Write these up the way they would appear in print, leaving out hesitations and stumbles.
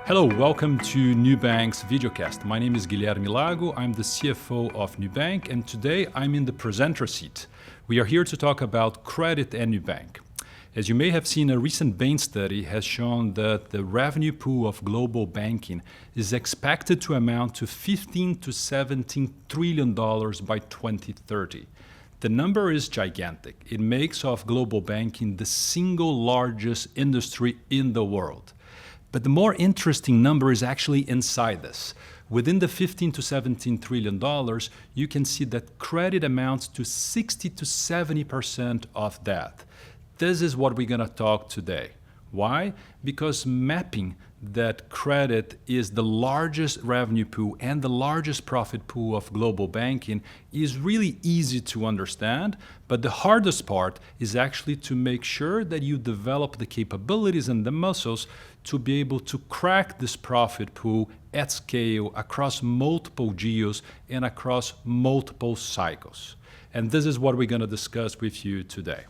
Hello, welcome to Nubank's Videocast. My name is Guilherme Lago. I'm the CFO of Nubank, and today I'm in the presenter seat. We are here to talk about credit and Nubank. As you may have seen, a recent Bain study has shown that the revenue pool of global banking is expected to amount to $15 to $17 trillion by 2030. The number is gigantic. It makes of global banking the single largest industry in the world. But the more interesting number is actually inside this. Within the $15 to $17 trillion, you can see that credit amounts to 60 to 70% of that. This is what we're going to talk today. Why? Because mapping that credit is the largest revenue pool and the largest profit pool of global banking is really easy to understand, but the hardest part is actually to make sure that you develop the capabilities and the muscles to be able to crack this profit pool at scale across multiple geos and across multiple cycles. And this is what we're going to discuss with you today.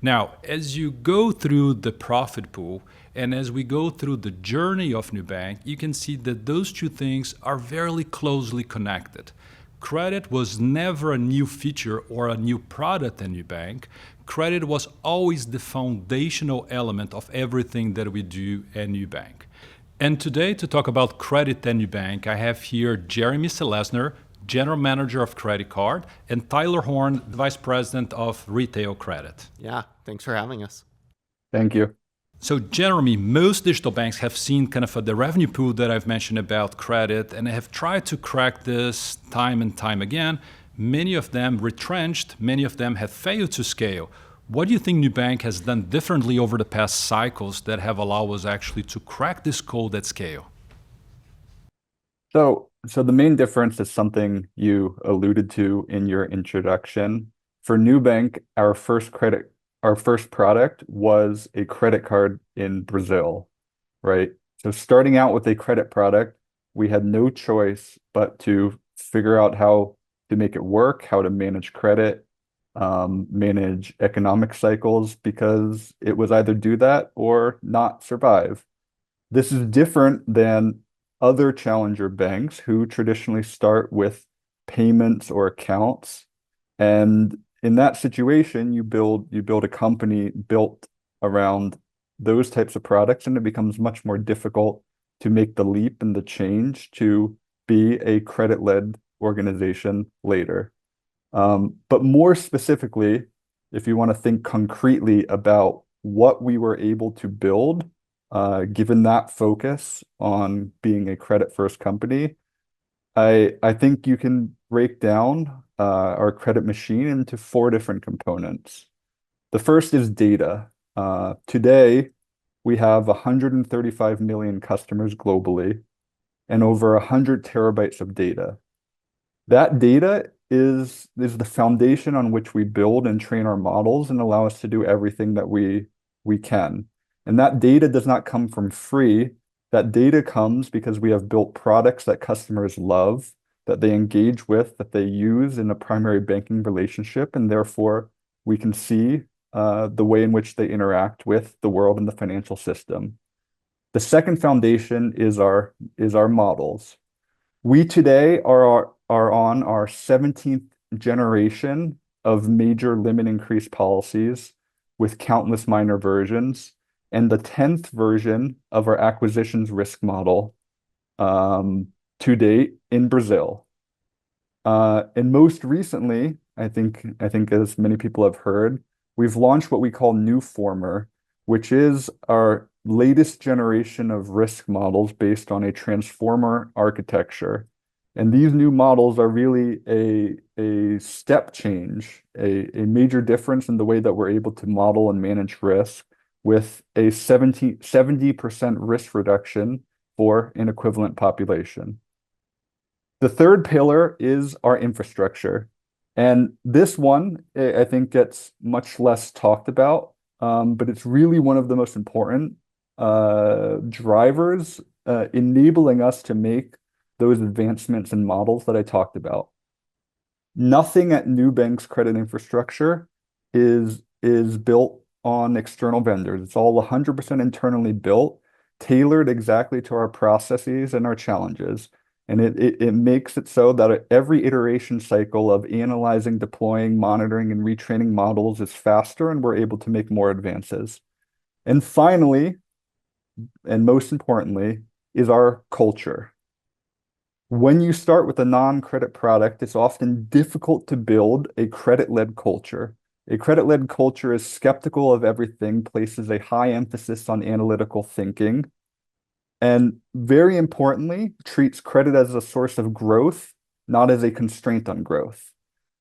Now, as you go through the profit pool and as we go through the journey of Nubank, you can see that those two things are very closely connected. Credit was never a new feature or a new product in Nubank. Credit was always the foundational element of everything that we do at Nubank. And today, to talk about credit at Nubank, I have here Jeremy Selesner, General Manager of Credit Card, and Tyler Horn, Vice President of Retail Credit. Yeah, thanks for having us. Thank you. So Jeremy, most digital banks have seen kind of the revenue pool that I've mentioned about credit and have tried to crack this time and time again. Many of them retrenched, many of them have failed to scale. What do you think Nubank has done differently over the past cycles that have allowed us actually to crack this code at scale? So the main difference is something you alluded to in your introduction. For Nubank, our first product was a credit card in Brazil, right? So starting out with a credit product, we had no choice but to figure out how to make it work, how to manage credit, manage economic cycles, because it was either do that or not survive. This is different than other challenger banks who traditionally start with payments or accounts. And in that situation, you build a company built around those types of products, and it becomes much more difficult to make the leap and the change to be a credit-led organization later. But more specifically, if you want to think concretely about what we were able to build, given that focus on being a credit-first company, I think you can break down our credit machine into four different components. The first is data. Today, we have 135 million customers globally and over 100 terabytes of data. That data is the foundation on which we build and train our models and allow us to do everything that we can. And that data does not come from free. That data comes because we have built products that customers love, that they engage with, that they use in a primary banking relationship, and therefore we can see the way in which they interact with the world and the financial system. The second foundation is our models. We today are on our 17th generation of major limit increase policies with countless minor versions, and the 10th version of our acquisitions risk model to date in Brazil. And most recently, I think as many people have heard, we've launched what we call Newformer, which is our latest generation of risk models based on a transformer architecture. And these new models are really a step change, a major difference in the way that we're able to model and manage risk, with a 70% risk reduction for an equivalent population. The third pillar is our infrastructure. And this one, I think, gets much less talked about, but it's really one of the most important drivers enabling us to make those advancements in models that I talked about. Nothing at Nubank's credit infrastructure is built on external vendors. It's all 100% internally built, tailored exactly to our processes and our challenges. And it makes it so that every iteration cycle of analyzing, deploying, monitoring, and retraining models is faster, and we're able to make more advances. And finally, and most importantly, is our culture. When you start with a non-credit product, it's often difficult to build a credit-led culture. A credit-led culture is skeptical of everything, places a high emphasis on analytical thinking, and very importantly, treats credit as a source of growth, not as a constraint on growth.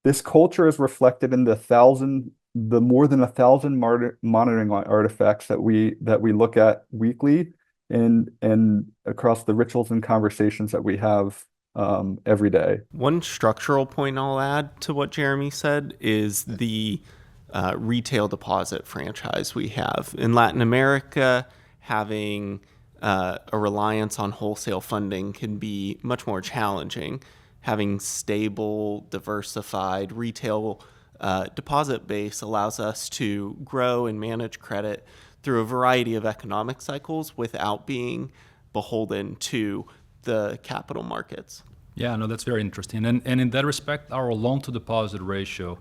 This culture is reflected in the more than 1,000 monitoring artifacts that we look at weekly and across the rituals and conversations that we have every day. One structural point I'll add to what Jeremy said is the retail deposit franchise we have. In Latin America, having a reliance on wholesale funding can be much more challenging. Having stable, diversified retail deposit base allows us to grow and manage credit through a variety of economic cycles without being beholden to the capital markets. Yeah, no, that's very interesting. And in that respect, our loan to deposit ratio,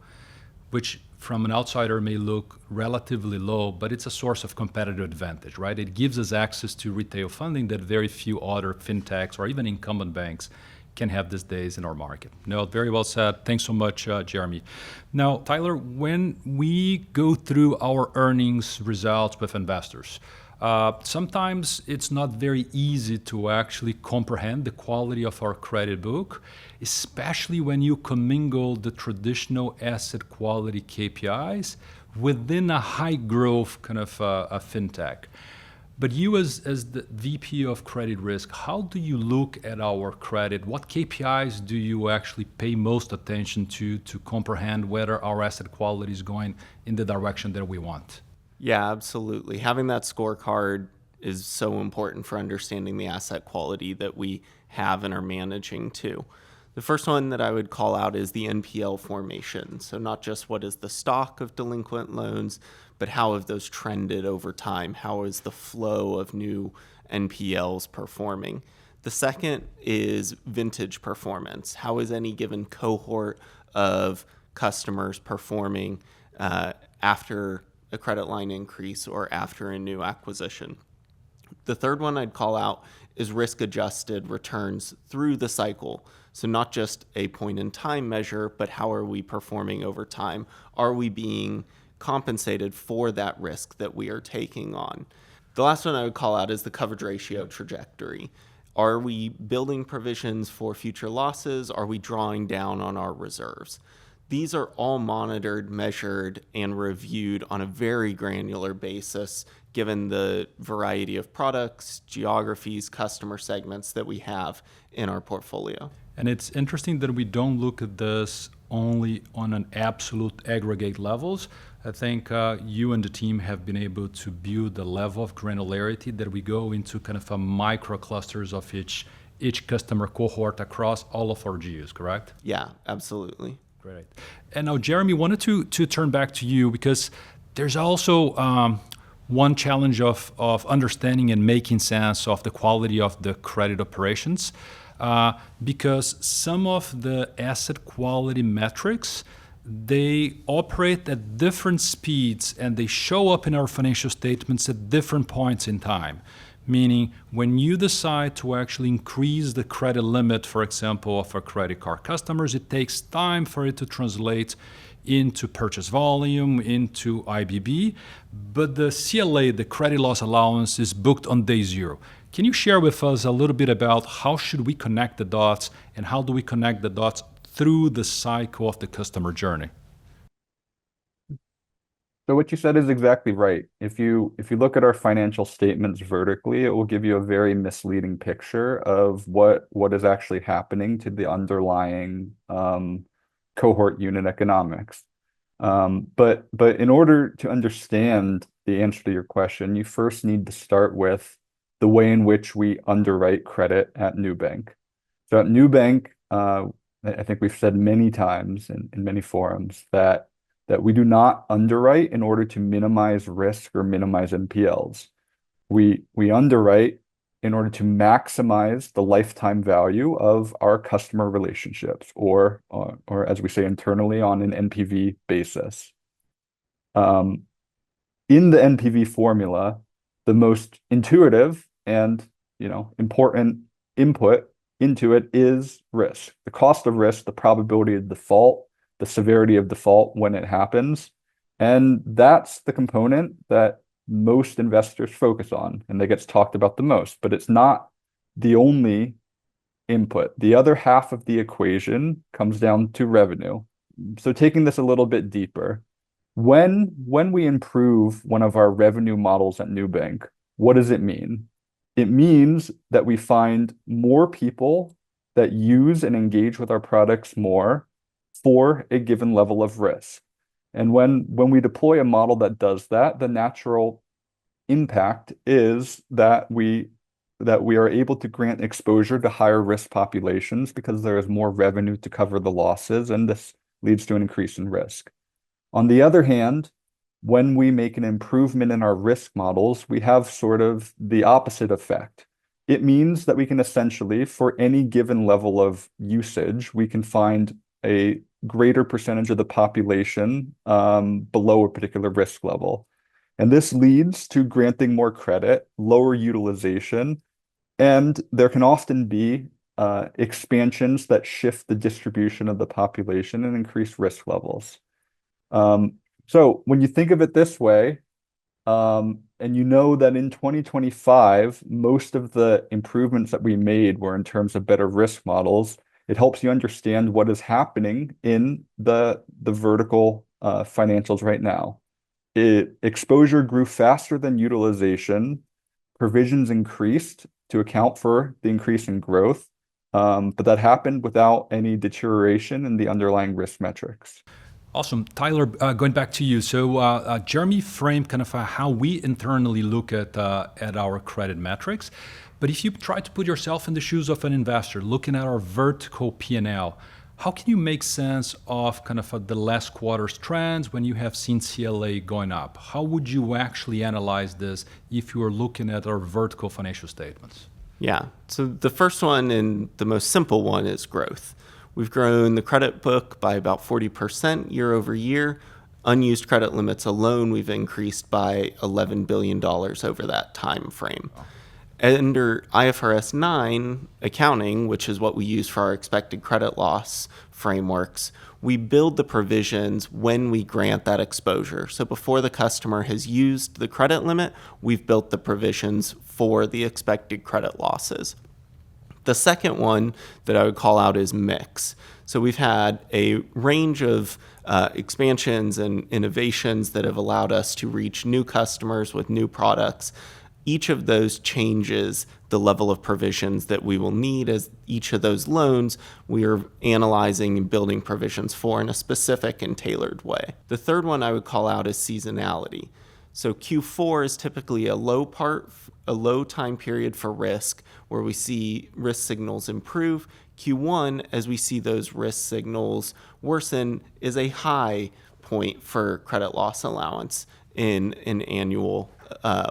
which from an outsider may look relatively low, but it's a source of competitive advantage, right? It gives us access to retail funding that very few other fintechs or even incumbent banks can have these days in our market. No, very well said. Thanks so much, Jeremy. Now, Tyler, when we go through our earnings results with investors, sometimes it's not very easy to actually comprehend the quality of our credit book, especially when you commingle the traditional asset quality KPIs within a high growth kind of a fintech. But you as the VP of credit risk, how do you look at our credit? What KPIs do you actually pay most attention to comprehend whether our asset quality is going in the direction that we want? Yeah, absolutely. Having that scorecard is so important for understanding the asset quality that we have and are managing too. The first one that I would call out is the NPL formation. So not just what is the stock of delinquent loans, but how have those trended over time? How is the flow of new NPLs performing? The second is vintage performance. How is any given cohort of customers performing after a credit line increase or after a new acquisition? The third one I'd call out is risk-adjusted returns through the cycle. So not just a point-in-time measure, but how are we performing over time? Are we being compensated for that risk that we are taking on? The last one I would call out is the coverage ratio trajectory. Are we building provisions for future losses? Are we drawing down on our reserves? These are all monitored, measured, and reviewed on a very granular basis, given the variety of products, geographies, customer segments that we have in our portfolio. And it's interesting that we don't look at this only on an absolute aggregate levels. I think you and the team have been able to build a level of granularity that we go into kind of a micro clusters of each customer cohort across all of our geos, correct? Yeah, absolutely. Great. And now, Jeremy, wanted to turn back to you because there's also one challenge of understanding and making sense of the quality of the credit operations. Because some of the asset quality metrics, they operate at different speeds and they show up in our financial statements at different points in time. Meaning when you decide to actually increase the credit limit, for example, of our credit card customers, it takes time for it to translate into purchase volume, into IBB, but the CLA, the credit loss allowance, is booked on day zero. Can you share with us a little bit about how should we connect the dots and how do we connect the dots through the cycle of the customer journey? So what you said is exactly right. If you look at our financial statements vertically, it will give you a very misleading picture of what is actually happening to the underlying cohort unit economics. But in order to understand the answer to your question, you first need to start with the way in which we underwrite credit at Nubank. So at Nubank, I think we've said many times in many forums that we do not underwrite in order to minimize risk or minimize NPLs. We underwrite in order to maximize the lifetime value of our customer relationships, or as we say internally, on an NPV basis. In the NPV formula, the most intuitive and important input into it is risk. The cost of risk, the probability of default, the severity of default when it happens. And that's the component that most investors focus on and that gets talked about the most, but it's not the only input. The other half of the equation comes down to revenue. So taking this a little bit deeper, when we improve one of our revenue models at Nubank, what does it mean? It means that we find more people that use and engage with our products more for a given level of risk. And when we deploy a model that does that, the natural impact is that we are able to grant exposure to higher risk populations because there is more revenue to cover the losses, and this leads to an increase in risk. On the other hand, when we make an improvement in our risk models, we have sort of the opposite effect. It means that we can essentially, for any given level of usage, we can find a greater percentage of the population below a particular risk level. And this leads to granting more credit, lower utilization, and there can often be expansions that shift the distribution of the population and increase risk levels. So when you think of it this way, and you know that in 2025, most of the improvements that we made were in terms of better risk models, it helps you understand what is happening in the vertical financials right now. Exposure grew faster than utilization, provisions increased to account for the increase in growth, but that happened without any deterioration in the underlying risk metrics. Awesome. Tyler, going back to you. So Jeremy framed kind of how we internally look at our credit metrics. But if you try to put yourself in the shoes of an investor, looking at our vertical P&L, how can you make sense of kind of the last quarter's trends when you have seen CLA going up? How would you actually analyze this if you were looking at our vertical financial statements? Yeah. So the first one and the most simple one is growth. We've grown the credit book by about 40% year over year. Unused credit limits alone, we've increased by $11 billion over that time frame. Wow. Under IFRS 9 accounting, which is what we use for our expected credit loss frameworks, we build the provisions when we grant that exposure. So before the customer has used the credit limit, we've built the provisions for the expected credit losses. The second one that I would call out is mix. So we've had a range of expansions and innovations that have allowed us to reach new customers with new products. Each of those changes the level of provisions that we will need as each of those loans we are analyzing and building provisions for in a specific and tailored way. The third one I would call out is seasonality. So Q4 is typically a low time period for risk where we see risk signals improve. Q1, as we see those risk signals worsen, is a high point for credit loss allowance in an annual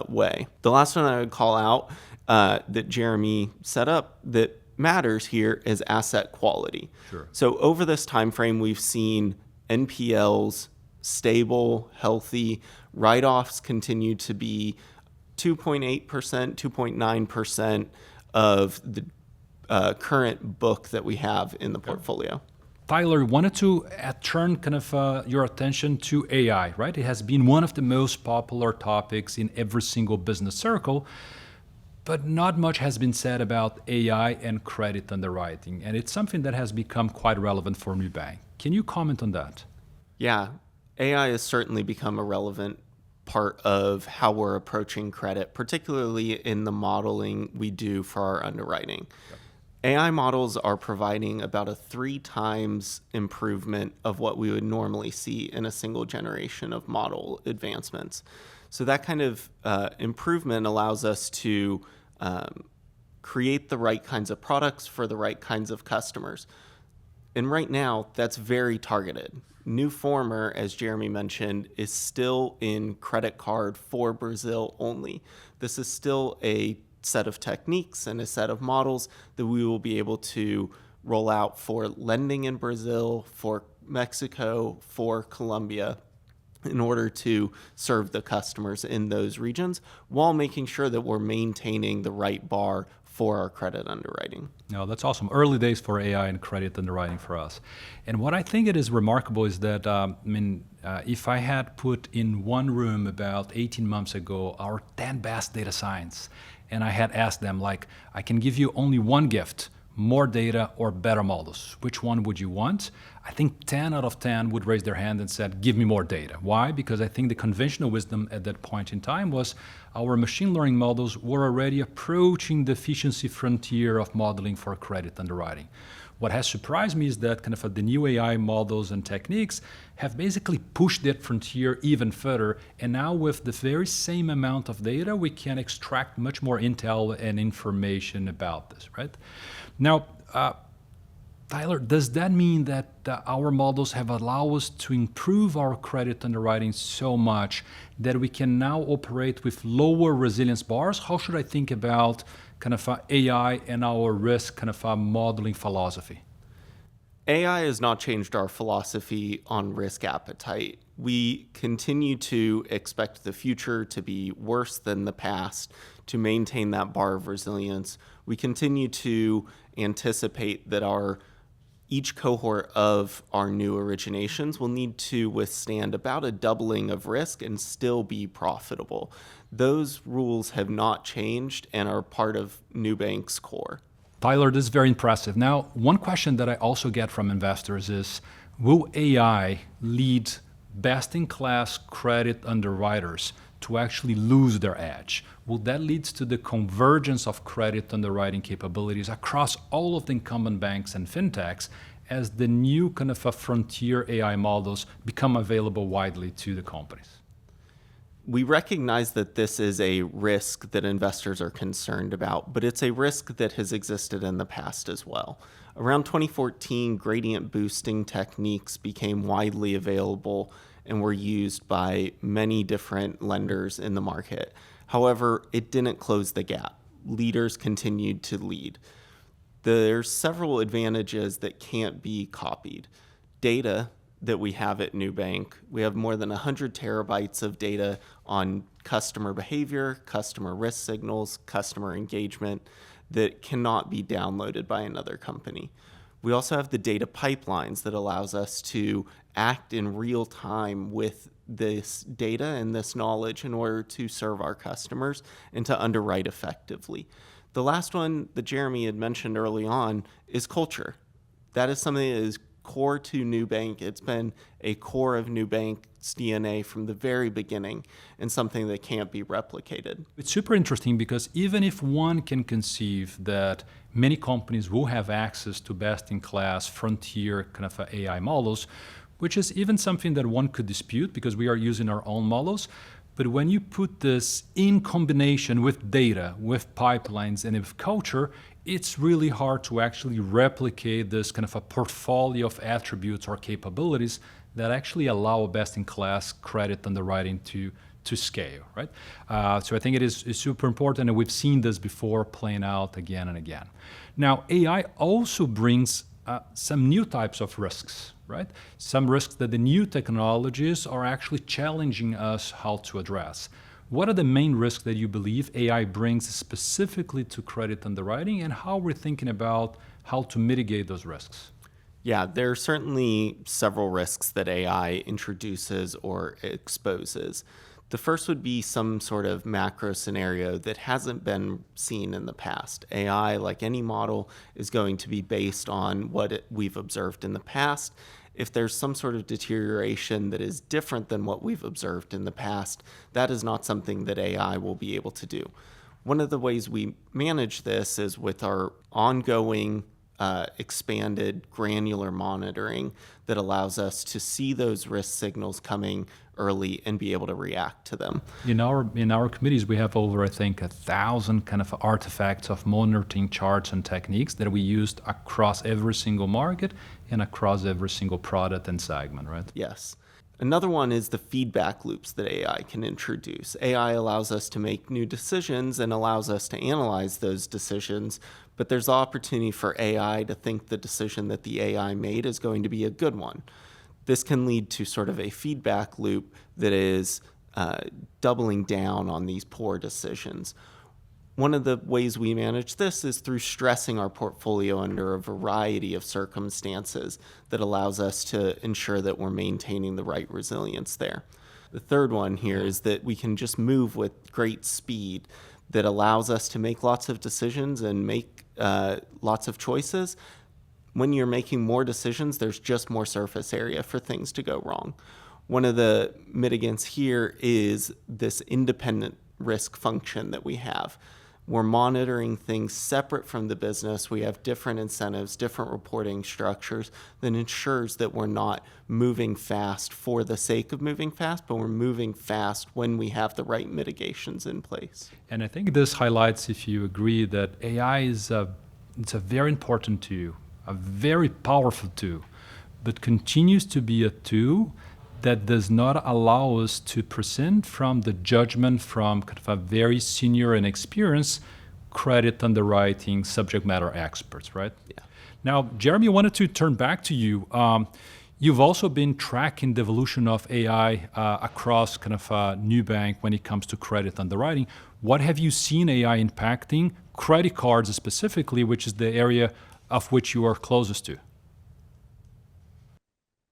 way. The last one I would call out that Jeremy set up that matters here is asset quality. Sure. So over this time frame, we've seen NPLs stable, healthy. Write-offs continue to be 2.8%, 2.9% of the current book that we have in the portfolio. Tyler, wanted to turn kind of your attention to AI, right? It has been one of the most popular topics in every single business circle, but not much has been said about AI and credit underwriting, and it's something that has become quite relevant for Nubank. Can you comment on that? Yeah, AI has certainly become a relevant part of how we're approaching credit, particularly in the modeling we do for our underwriting. Yep. AI models are providing about a 3 times improvement of what we would normally see in a single generation of model advancements. So that kind of improvement allows us to create the right kinds of products for the right kinds of customers. And right now, that's very targeted. new former, as Jeremy mentioned, is still in credit card for Brazil only. This is still a set of techniques and a set of models that we will be able to roll out for lending in Brazil, for Mexico, for Colombia, in order to serve the customers in those regions while making sure that we're maintaining the right bar for our credit underwriting. No, that's awesome. Early days for AI and credit underwriting for us. And what I think it is remarkable is that, if I had put in one room about 18 months ago our 10 best data science, and I had asked them, like, I can give you only one gift, more data or better models. Which one would you want? I think 10 out of 10 would raise their hand and said, give me more data. Why? Because I think the conventional wisdom at that point in time was our machine learning models were already approaching the efficiency frontier of modeling for credit underwriting. What has surprised me is that the new AI models and techniques have basically pushed that frontier even further. And now with the very same amount of data, we can extract much more intel and information about this, right? Now, Tyler, does that mean that our models have allowed us to improve our credit underwriting so much that we can now operate with lower resilience bars? How should I think about AI and our risk modeling philosophy? AI has not changed our philosophy on risk appetite. We continue to expect the future to be worse than the past to maintain that bar of resilience. We continue to anticipate that each cohort of our new originations will need to withstand about a doubling of risk and still be profitable. Those rules have not changed and are part of Nubank's core. Tyler, this is very impressive. Now, one question that I also get from investors is, will AI lead best-in-class credit underwriters to actually lose their edge? Will that lead to the convergence of credit underwriting capabilities across all of the incumbent banks and fintechs as the new frontier AI models become available widely to the companies? We recognize that this is a risk that investors are concerned about, but it's a risk that has existed in the past as well. Around 2014, gradient boosting techniques became widely available and were used by many different lenders in the market. However, it didn't close the gap. Leaders continued to lead. There's several advantages that can't be copied. Data that we have at Nubank, we have more than 100 terabytes of data on customer behavior, customer risk signals, customer engagement that cannot be downloaded by another company. We also have the data pipelines that allows us to act in real time with this data and this knowledge in order to serve our customers and to underwrite effectively. The last one that Jeremy had mentioned early on is culture. That is something that is core to Nubank. It's been a core of Nubank's DNA from the very beginning and something that can't be replicated. It's super interesting because even if one can conceive that many companies will have access to best-in-class frontier AI models, which is even something that one could dispute because we are using our own models, but when you put this in combination with data, with pipelines, and with culture, it's really hard to actually replicate this a portfolio of attributes or capabilities that actually allow a best-in-class credit underwriting to scale, right? So I think it is super important, and we've seen this before playing out again and again. Now, AI also brings some new types of risks, right? Some risks that the new technologies are actually challenging us how to address. What are the main risks that you believe AI brings specifically to credit underwriting, and how we're thinking about how to mitigate those risks? Yeah, there are certainly several risks that AI introduces or exposes. The first would be some sort of macro scenario that hasn't been seen in the past. AI, like any model, is going to be based on what we've observed in the past. If there's some sort of deterioration that is different than what we've observed in the past, that is not something that AI will be able to do. One of the ways we manage this is with our ongoing expanded granular monitoring that allows us to see those risk signals coming early and be able to react to them. In our committees, we have over, I think, 1,000 artifacts of monitoring charts and techniques that we used across every single market and across every single product and segment, right? Yes. Another one is the feedback loops that AI can introduce. AI allows us to make new decisions and allows us to analyze those decisions, but there's the opportunity for AI to think the decision that the AI made is going to be a good one. This can lead to sort of a feedback loop that is doubling down on these poor decisions. One of the ways we manage this is through stressing our portfolio under a variety of circumstances that allows us to ensure that we're maintaining the right resilience there. The third one here is that we can just move with great speed that allows us to make lots of decisions and make lots of choices. When you're making more decisions, there's just more surface area for things to go wrong. One of the mitigants here is this independent risk function that we have. We're monitoring things separate from the business. We have different incentives, different reporting structures that ensures that we're not moving fast for the sake of moving fast, but we're moving fast when we have the right mitigations in place. And I think this highlights, if you agree, that AI is it's a very important tool, a very powerful tool, but continues to be a tool that does not allow us to present from the judgment from kind of a very senior and experienced credit underwriting subject matter experts, right? Yeah. Now, Jeremy, I wanted to turn back to you. You've also been tracking the evolution of AI across kind of Nubank when it comes to credit underwriting. What have you seen AI impacting credit cards specifically, which is the area of which you are closest to?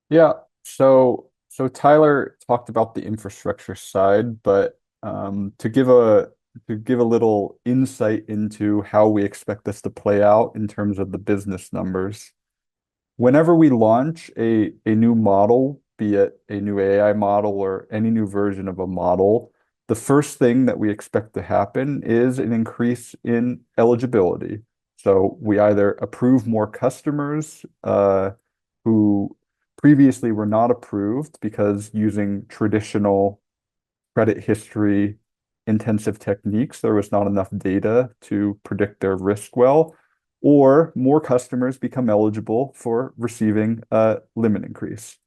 Yeah. So Tyler talked about the infrastructure side, but to give a little insight into how we expect this to play out in terms of the business numbers. Whenever we launch a new model, be it a new AI model or any new version of a model, the first thing that we expect to happen is an increase in eligibility. So we either approve more customers who previously were not approved because using traditional credit history intensive techniques, there was not enough data to predict their risk well, or more customers become eligible for receiving a limit increase.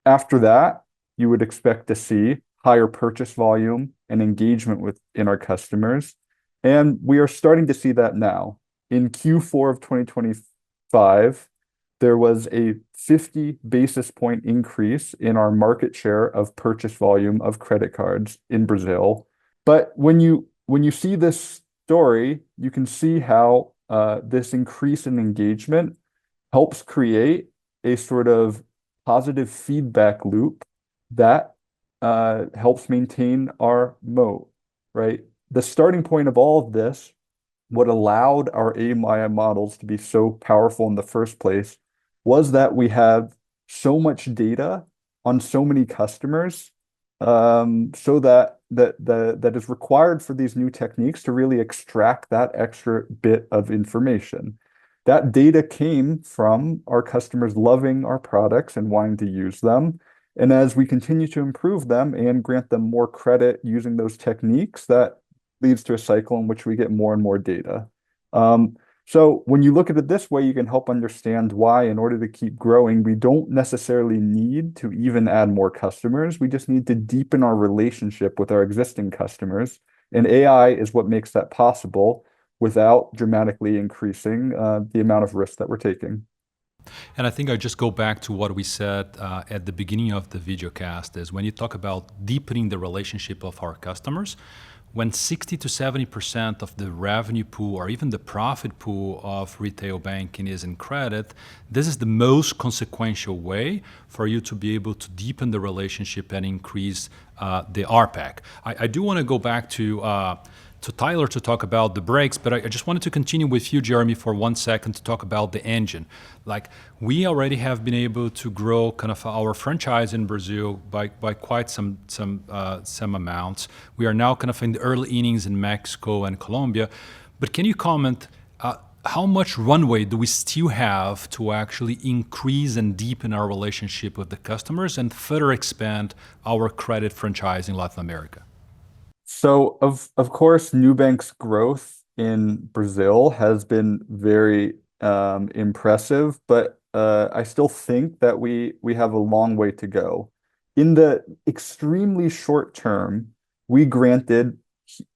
After that, you would expect to see higher purchase volume and engagement within our customers. And we are starting to see that now. In Q4 of 2025, there was a 50 basis point increase in our market share of purchase volume of credit cards in Brazil. But when you see this story, you can see how this increase in engagement helps create a sort of positive feedback loop that helps maintain our moat, right? The starting point of all of this, what allowed our AI models to be so powerful in the first place, was that we have so much data on so many customers, so that is required for these new techniques to really extract that extra bit of information. That data came from our customers loving our products and wanting to use them. And as we continue to improve them and grant them more credit using those techniques, that leads to a cycle in which we get more and more data. So when you look at it this way, you can help understand why, in order to keep growing, we don't necessarily need to even add more customers. We just need to deepen our relationship with our existing customers. And AI is what makes that possible without dramatically increasing the amount of risk that we're taking. And I think I just go back to what we said at the beginning of the videocast is when you talk about deepening the relationship of our customers, when 60 to 70% of the revenue pool or even the profit pool of retail banking is in credit, this is the most consequential way for you to be able to deepen the relationship and increase the RPAC. I do want to go back to Tyler to talk about the brakes, but I just wanted to continue with you, Jeremy, for 1 second to talk about the engine. Like, we already have been able to grow kind of our franchise in Brazil by quite some amounts. We are now kind of in the early innings in Mexico and Colombia. But can you comment how much runway do we still have to actually increase and deepen our relationship with the customers and further expand our credit franchise in Latin America? So of course, Nubank's growth in Brazil has been very impressive, but I still think that we have a long way to go. In the extremely short term, we granted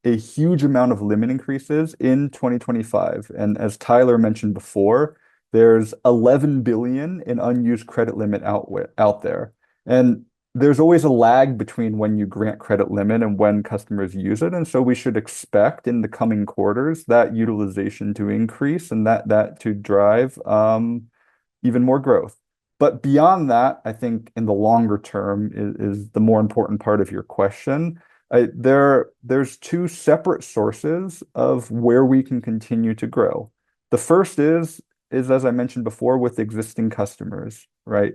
a huge amount of limit increases in 2025. And as Tyler mentioned before, there's 11 billion in unused credit limit out there. And there's always a lag between when you grant credit limit and when customers use it. And so we should expect in the coming quarters that utilization to increase and that to drive even more growth. But beyond that, I think in the longer term is the more important part of your question. There's two separate sources of where we can continue to grow. The first is as I mentioned before, with existing customers, right?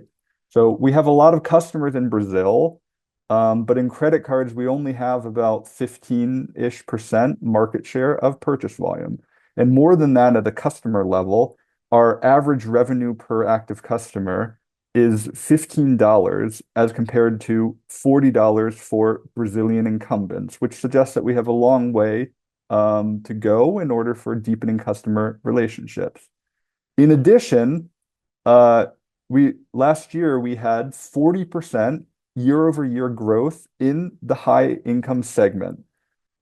So we have a lot of customers in Brazil, but in credit cards, we only have about 15-ish% market share of purchase volume. And more than that at a customer level, our average revenue per active customer is $15 as compared to $40 for Brazilian incumbents, which suggests that we have a long way to go in order for deepening customer relationships. In addition, last year we had 40% year-over-year growth in the high income segment.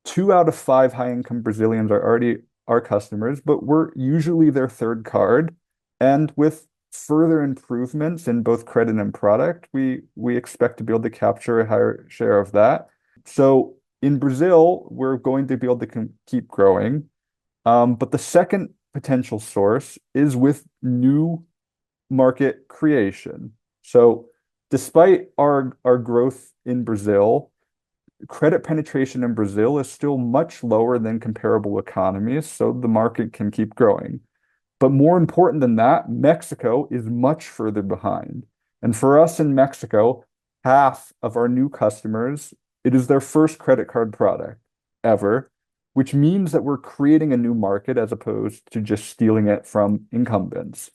2 out of 5 high income Brazilians are already our customers, but we're usually their third card. And with further improvements in both credit and product, we expect to be able to capture a higher share of that. So in Brazil, we're going to be able to keep growing. But the second potential source is with new market creation. So despite our growth in Brazil, credit penetration in Brazil is still much lower than comparable economies, so the market can keep growing. But more important than that, Mexico is much further behind. And for us in Mexico, half of our new customers, it is their first credit card product ever, which means that we're creating a new market as opposed to just stealing it from incumbents.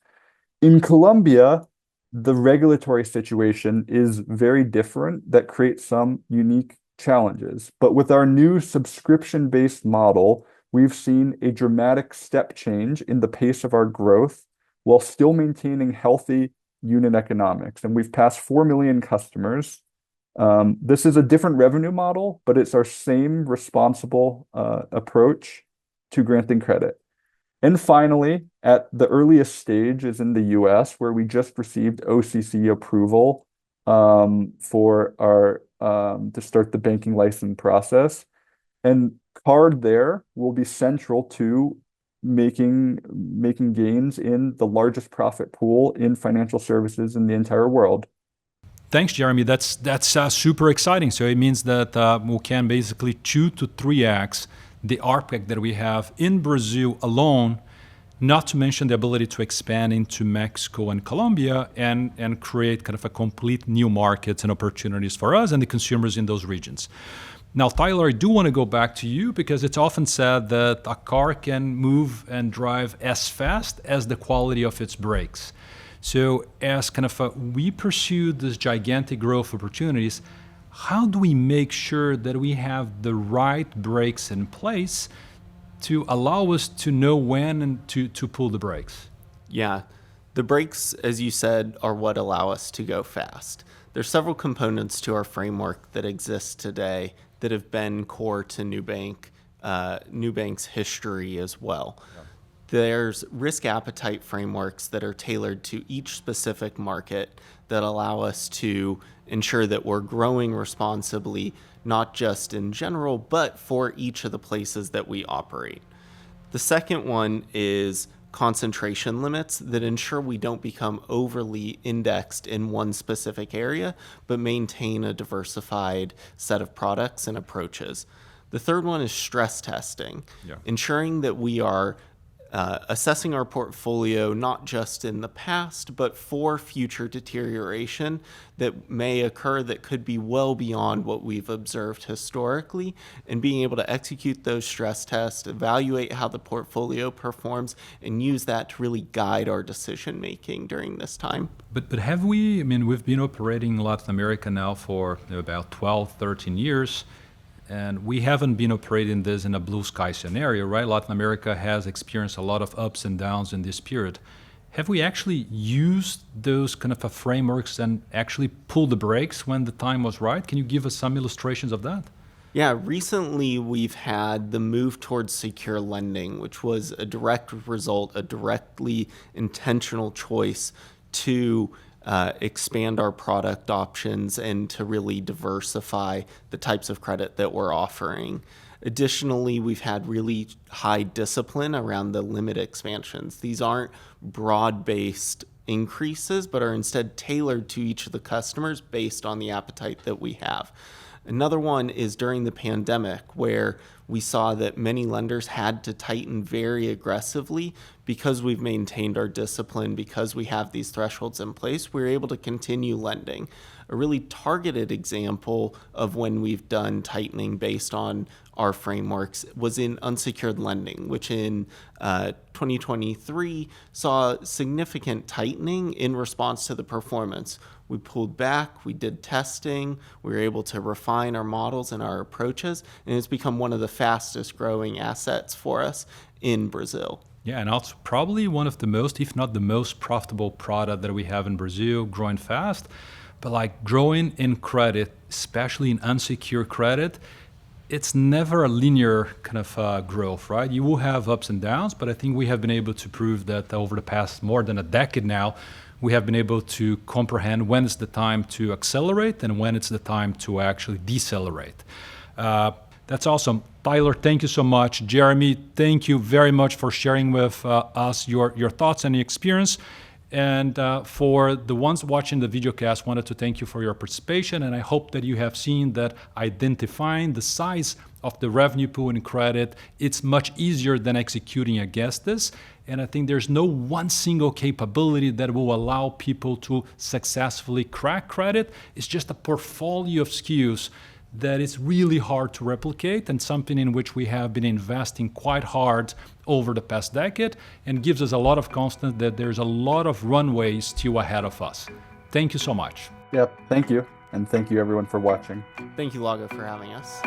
In Colombia, the regulatory situation is very different that creates some unique challenges. But with our new subscription-based model, we've seen a dramatic step change in the pace of our growth while still maintaining healthy unit economics. And we've passed 4 million customers. This is a different revenue model, but it's our same responsible approach to granting credit. And finally, at the earliest stage is in the US, where we just received OCC approval for our to start the banking license process. And card there will be central to making gains in the largest profit pool in financial services in the entire world. Thanks, Jeremy. That's super exciting. So it means that we can basically 2 to 3x the ARPAC that we have in Brazil alone, not to mention the ability to expand into Mexico and Colombia and create kind of a complete new markets and opportunities for us and the consumers in those regions. Now, Tyler, I do want to go back to you because it's often said that a car can move and drive as fast as the quality of its brakes. So as kind of we pursue this gigantic growth opportunities, how do we make sure that we have the right brakes in place to allow us to know when and to pull the brakes? Yeah, the brakes, as you said, are what allow us to go fast. There's several components to our framework that exist today that have been core to Nubank's history as well. Yeah. There's risk appetite frameworks that are tailored to each specific market that allow us to ensure that we're growing responsibly, not just in general, but for each of the places that we operate. The second one is concentration limits that ensure we don't become overly indexed in one specific area, but maintain a diversified set of products and approaches. The third one is stress testing, ensuring that we are assessing our portfolio not just in the past, but for future deterioration that may occur that could be well beyond what we've observed historically, and being able to execute those stress tests, evaluate how the portfolio performs, and use that to really guide our decision making during this time. But have we, I mean, we've been operating in Latin America now for about 12, 13 years. And we haven't been operating this in a blue sky scenario, right? Latin America has experienced a lot of ups and downs in this period. Have we actually used those kind of frameworks and actually pulled the brakes when the time was right? Can you give us some illustrations of that? Yeah, recently we've had the move towards secure lending, which was a direct result, a directly intentional choice to expand our product options and to really diversify the types of credit that we're offering. Additionally, we've had really high discipline around the limit expansions. These aren't broad-based increases, but are instead tailored to each of the customers based on the appetite that we have. Another one is during the pandemic, where we saw that many lenders had to tighten very aggressively. Because we've maintained our discipline, because we have these thresholds in place, we're able to continue lending. A really targeted example of when we've done tightening based on our frameworks was in unsecured lending, which in 2023 saw significant tightening in response to the performance. We pulled back, we did testing, we were able to refine our models and our approaches, and it's become one of the fastest growing assets for us in Brazil. Yeah, and also probably one of the most, if not the most profitable product that we have in Brazil, growing fast. But like growing in credit, especially in unsecured credit, it's never a linear kind of growth, right? You will have ups and downs, but I think we have been able to prove that over the past more than a decade now, we have been able to comprehend when it's the time to accelerate and when it's the time to actually decelerate. That's awesome. Tyler, thank you so much. Jeremy, thank you very much for sharing with us your thoughts and your experience. And for the ones watching the videocast, wanted to thank you for your participation. And I hope that you have seen that identifying the size of the revenue pool in credit, it's much easier than executing against this. And I think there's no one single capability that will allow people to successfully crack credit. It's just a portfolio of skills that is really hard to replicate and something in which we have been investing quite hard over the past decade and gives us a lot of confidence that there's a lot of runway still ahead of us. Thank you so much. Yep, thank you. And thank you everyone for watching. Thank you, Lago, for having us.